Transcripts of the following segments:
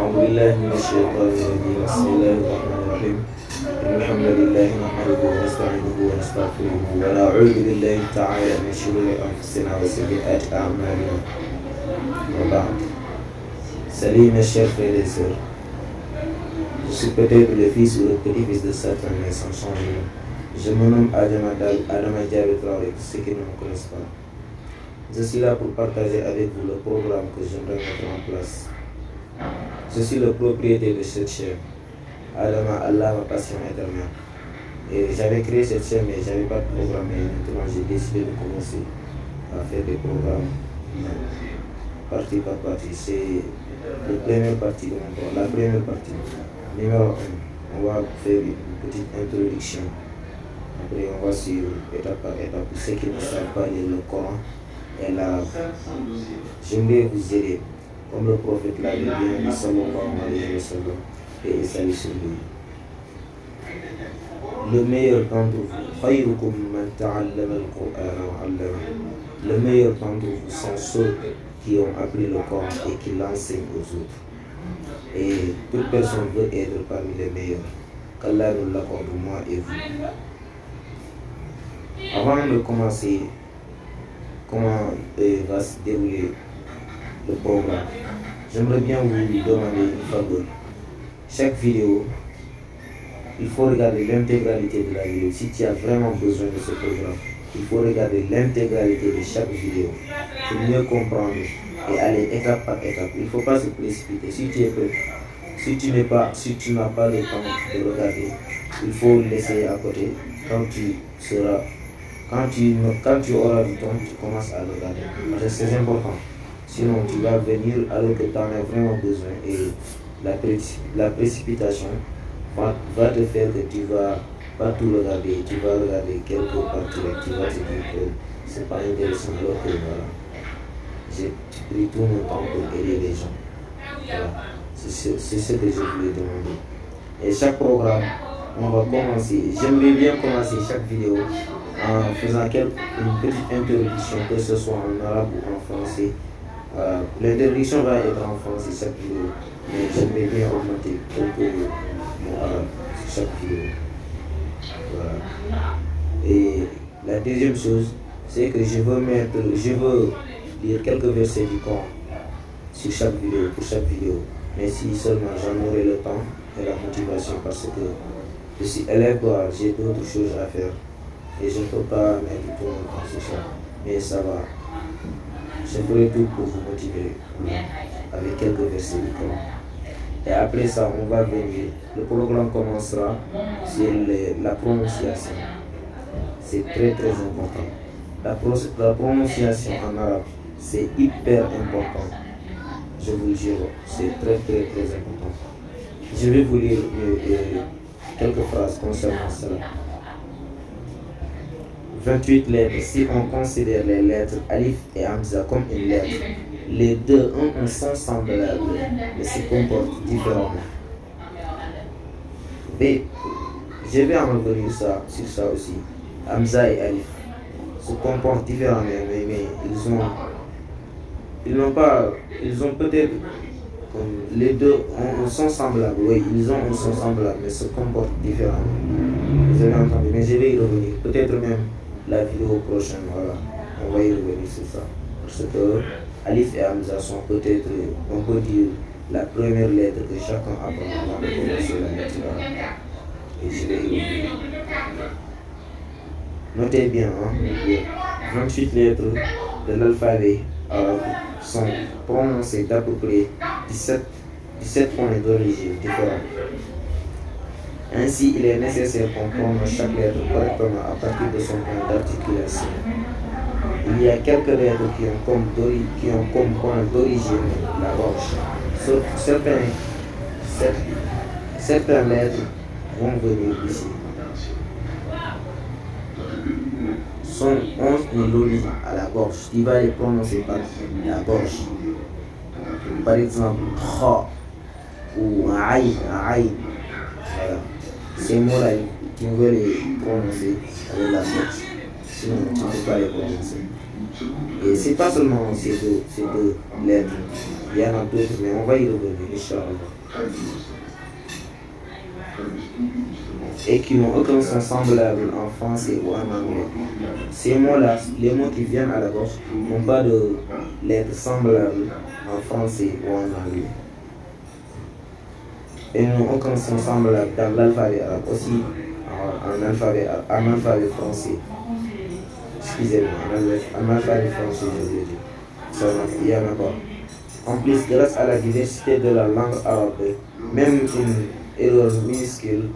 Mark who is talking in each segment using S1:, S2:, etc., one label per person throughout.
S1: أعوذ بالله من الشيطان الرجيم بسم الله الرحمن الرحيم إن الحمد لله نحمده ونستعينه ونستغفره ونعوذ بالله تعالى من شرور أنفسنا وسيئات أعمالنا وبعد. Salut mes chers frères et sœurs. Je suis peut-être le fils ou le petit-fils de Satan, mais sans changement. Je me nomme Adama Diaby Traoré, pour ceux qui ne me connaissent pas. Je suis là pour partager avec vous le programme que j'aimerais mettre en place. Je suis le propriétaire de cette chaîne. Adama Allah, ma passion éternelle. Et j'avais créé cette chaîne, mais je n'avais pas de programme. Et maintenant, j'ai décidé de commencer à faire des programmes partie par partie. C'est la première partie de mon programme. La première partie, numéro 1, on va faire une petite introduction. Après, on va suivre étape par étape. Pour ceux qui ne savent pas lire le Coran et l'arabe, j'aimerais vous aider. Comme le prophète l'avait bien dit, sallallahu alayhi wa sallam, et salut sur lui. Le meilleur d'entre vous, khayrukum man ta'allama al-Qur'an wa 'allama. Le meilleur d'entre vous sont ceux qui ont appris le Coran et qui l'enseignent aux autres. Et toute personne veut être parmi les meilleurs. Qu'Allah nous l'accorde, moi et vous. Avant de commencer, comment va se dérouler le programme, j'aimerais bien vous demander une faveur. Chaque vidéo, il faut regarder l'intégralité de la vidéo. Si tu as vraiment besoin de ce programme, il faut regarder l'intégralité de chaque vidéo pour mieux comprendre et aller étape par étape. Il ne faut pas se précipiter. Si tu es prêt, si tu n'as pas le temps de regarder, il faut laisser à côté. Quand tu auras du temps, tu commences à regarder. Parce que c'est important. Sinon, tu vas venir alors que tu en as vraiment besoin. Et la précipitation va te faire que tu vas pas tout regarder. Tu vas regarder quelques parties et tu vas te dire que c'est pas intéressant. Alors que voilà, j'ai pris tout mon temps pour aider les gens. Voilà. C'est ce que je voulais demander. Et chaque programme, on va commencer. J'aimerais bien commencer chaque vidéo en faisant une petite introduction, que ce soit en arabe ou en français. L'introduction va être en français chaque vidéo, mais j'aimerais bien augmenter un peu mon arabe sur chaque vidéo. Voilà. Et la deuxième chose, c'est que je veux lire quelques versets du Coran sur chaque vidéo, pour chaque vidéo. Mais si seulement j'en aurai le temps et la motivation, parce que je suis élève, j'ai d'autres choses à faire. Et je ne peux pas mettre tout mon temps sur ça. Mais ça va. Je ferai tout pour vous motiver avec quelques versets du Coran. Et après ça, on va venir. Le programme commencera sur la prononciation. C'est très très important. La prononciation en arabe, c'est hyper important. Je vous le jure, c'est très très très important. Je vais vous lire quelques phrases concernant cela. 28 lettres. Si on considère les lettres Alif et Hamza comme une lettre, les deux ont un son semblable, mais se comportent différemment. B. Je vais en revenir sur ça aussi. Hamza et Alif se comportent différemment, mais ils ont peut-être, les deux ont un son semblable. Oui, ils ont un son semblable, mais se comportent différemment. Vous avez entendu, mais je vais y revenir. Peut-être même la vidéo prochaine, voilà, on va y revenir sur ça. Parce que Alif et Hamza sont peut-être, on peut dire, la première lettre que chacun apprend avant de commencer la lecture. Et je vais y revenir. Notez bien, 28 lettres de l'alphabet arabe sont prononcées d'à peu près 17 points d'origine différents. Ainsi, il est nécessaire qu'on prononce chaque lettre correctement à partir de son point d'articulation. Il y a quelques lettres qui ont comme point d'origine la gorge. Certaines lettres vont venir ici. Sont 11 mélodies à la gorge. Tu vas les prononcer par la gorge. Par exemple, Kha ou Aïn. Voilà. Ces mots-là, tu veux les prononcer avec la gorge. Sinon, tu ne peux pas les prononcer. Et c'est pas seulement ces deux lettres, il y en a d'autres, mais on va y revenir, Inch'Allah. Et qui n'ont aucun sens semblable en français ou en anglais. Ces mots-là, les mots qui viennent à la gauche, n'ont pas de lettres semblables en français ou en anglais. Et n'ont aucun sens semblable dans l'alphabet arabe, aussi en alphabet français. Excusez-moi, en alphabet français, je veux dire. Ça, il y en a pas. En plus, grâce à la diversité de la langue arabe, même une erreur minuscule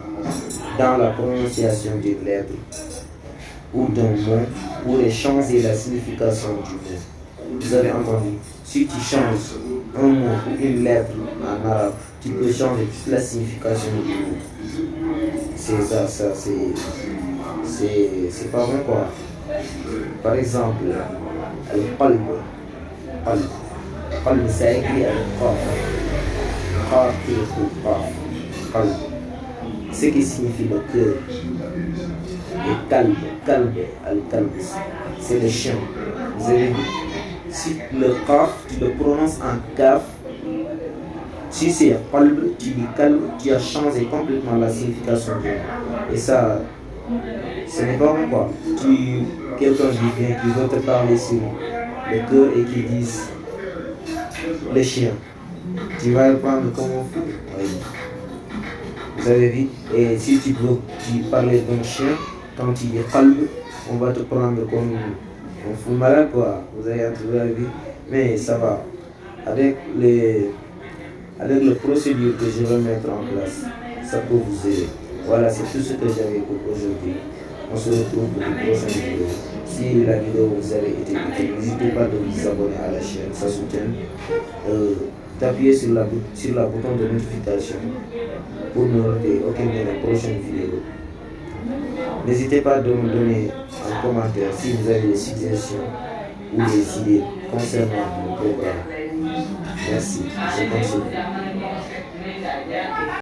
S1: dans la prononciation d'une lettre ou d'un mot pourrait changer la signification du mot. Vous avez entendu, si tu changes un mot ou une lettre en arabe, tu peux changer toute la signification du mot. C'est ça, c'est pas bon quoi. Par exemple, al-qalb, qalb, ça écrit avec qaf, ce qui signifie le cœur. Et kalb, al-kalb, c'est le chien. Vous avez vu, si le qaf, tu le prononces en kaf, si c'est qalb, tu dis kalb, tu as changé complètement la signification du mot. Et ça, ce n'est pas bon quoi. Quelqu'un qui vient, qui veut te parler sur le cœur et qui dit le chien, tu vas le prendre comme un fou. Oui. Vous avez vu? Et si tu veux parler d'un chien, quand tu dis qalb, on va te prendre comme un fou malade quoi. Vous avez vu? Mais ça va. Avec le procédure que je vais mettre en place, ça peut vous aider. Voilà, c'est tout ce que j'avais pour aujourd'hui. On se retrouve pour une prochaine vidéo. Si la vidéo vous avait été utile, n'hésitez pas de vous abonner à la chaîne, ça soutient. D'appuyer sur la bouton de notification pour ne rater aucune de mes prochaines vidéos. N'hésitez pas de me donner en commentaire si vous avez des suggestions ou des idées concernant mon programme. Merci, je continue.